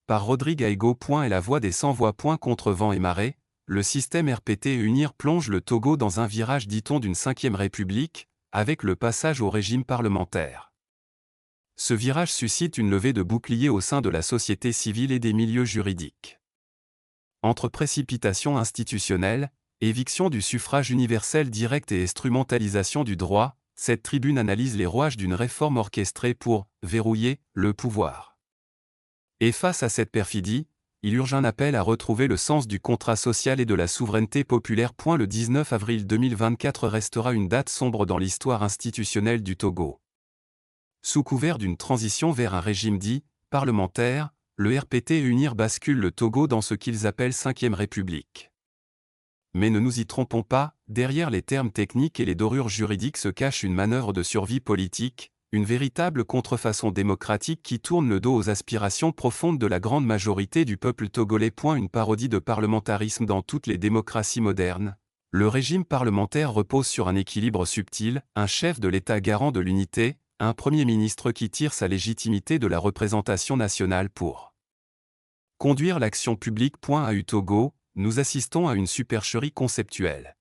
par Rodrigue Aigo. Et la voix des sans-voix. Contre vent et marée, le système RPT et UNIR plonge le Togo dans un virage, dit-on, d'une 5e République, avec le passage au régime parlementaire. Ce virage suscite une levée de boucliers au sein de la société civile et des milieux juridiques. Entre précipitation institutionnelle, éviction du suffrage universel direct et instrumentalisation du droit, cette tribune analyse les rouages d'une réforme orchestrée pour « verrouiller » le pouvoir. Et face à cette perfidie, il urge un appel à retrouver le sens du contrat social et de la souveraineté populaire. Le 19 avril 2024 restera une date sombre dans l'histoire institutionnelle du Togo. Sous couvert d'une transition vers un régime dit « parlementaire », le RPT et UNIR basculent le Togo dans ce qu'ils appellent 5e République. Mais ne nous y trompons pas, derrière les termes techniques et les dorures juridiques se cache une manœuvre de survie politique, une véritable contrefaçon démocratique qui tourne le dos aux aspirations profondes de la grande majorité du peuple togolais. Une parodie de parlementarisme dans toutes les démocraties modernes. Le régime parlementaire repose sur un équilibre subtil, un chef de l'État garant de l'unité, un Premier ministre qui tire sa légitimité de la représentation nationale pour conduire l'action publique. À Togo, nous assistons à une supercherie conceptuelle.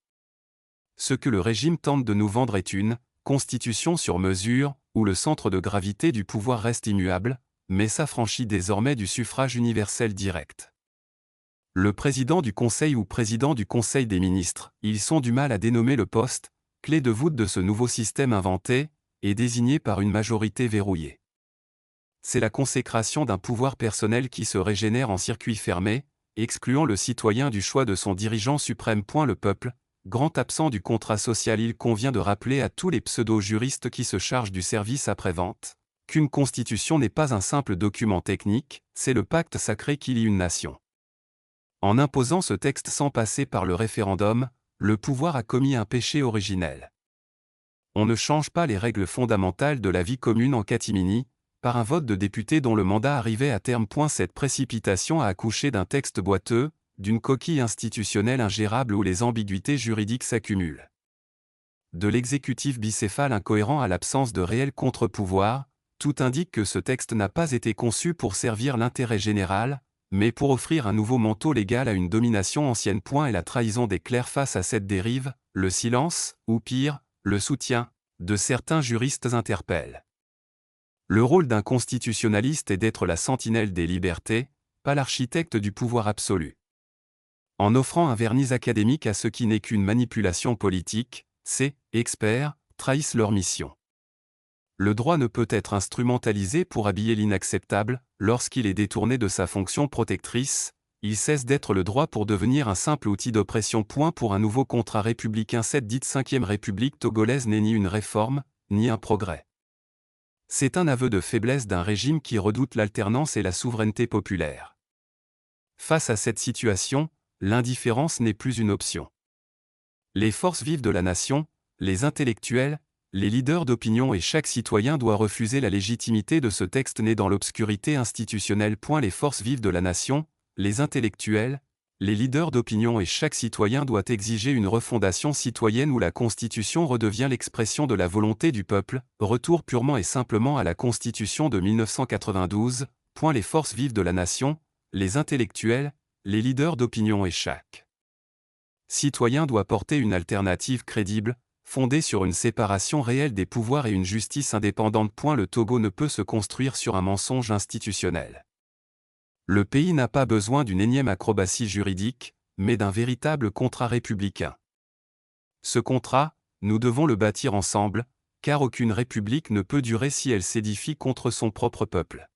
Ce que le régime tente de nous vendre est une constitution sur mesure, où le centre de gravité du pouvoir reste immuable, mais s'affranchit désormais du suffrage universel direct. Le président du Conseil ou président du Conseil des ministres, ils ont du mal à dénommer le poste, clé de voûte de ce nouveau système inventé, et désigné par une majorité verrouillée. C'est la consécration d'un pouvoir personnel qui se régénère en circuit fermé, excluant le citoyen du choix de son dirigeant suprême. Le peuple, grand absent du contrat social. Il convient de rappeler à tous les pseudo-juristes qui se chargent du service après-vente, qu'une constitution n'est pas un simple document technique, c'est le pacte sacré qui lie une nation. En imposant ce texte sans passer par le référendum, le pouvoir a commis un péché originel. On ne change pas les règles fondamentales de la vie commune en catimini, par un vote de députés dont le mandat arrivait à terme. Cette précipitation a accouché d'un texte boiteux, d'une coquille institutionnelle ingérable où les ambiguïtés juridiques s'accumulent. De l'exécutif bicéphale incohérent à l'absence de réel contre-pouvoir, tout indique que ce texte n'a pas été conçu pour servir l'intérêt général, mais pour offrir un nouveau manteau légal à une domination ancienne. Et la trahison des clercs face à cette dérive, le silence, ou pire, le soutien, de certains juristes interpelle. Le rôle d'un constitutionnaliste est d'être la sentinelle des libertés, pas l'architecte du pouvoir absolu. En offrant un vernis académique à ce qui n'est qu'une manipulation politique, ces experts trahissent leur mission. Le droit ne peut être instrumentalisé pour habiller l'inacceptable, lorsqu'il est détourné de sa fonction protectrice, il cesse d'être le droit pour devenir un simple outil d'oppression. Pour un nouveau contrat républicain, cette dite 5e République togolaise n'est ni une réforme, ni un progrès. C'est un aveu de faiblesse d'un régime qui redoute l'alternance et la souveraineté populaire. Face à cette situation, l'indifférence n'est plus une option. Les forces vives de la nation, les intellectuels, les leaders d'opinion et chaque citoyen doit refuser la légitimité de ce texte né dans l'obscurité institutionnelle. Les forces vives de la nation, les intellectuels, les leaders d'opinion et chaque citoyen doit exiger une refondation citoyenne où la Constitution redevient l'expression de la volonté du peuple, retour purement et simplement à la Constitution de 1992. Les forces vives de la nation, les intellectuels, les leaders d'opinion et chaque citoyen doit porter une alternative crédible, fondée sur une séparation réelle des pouvoirs et une justice indépendante. Le Togo ne peut se construire sur un mensonge institutionnel. Le pays n'a pas besoin d'une énième acrobatie juridique, mais d'un véritable contrat républicain. Ce contrat, nous devons le bâtir ensemble, car aucune république ne peut durer si elle s'édifie contre son propre peuple.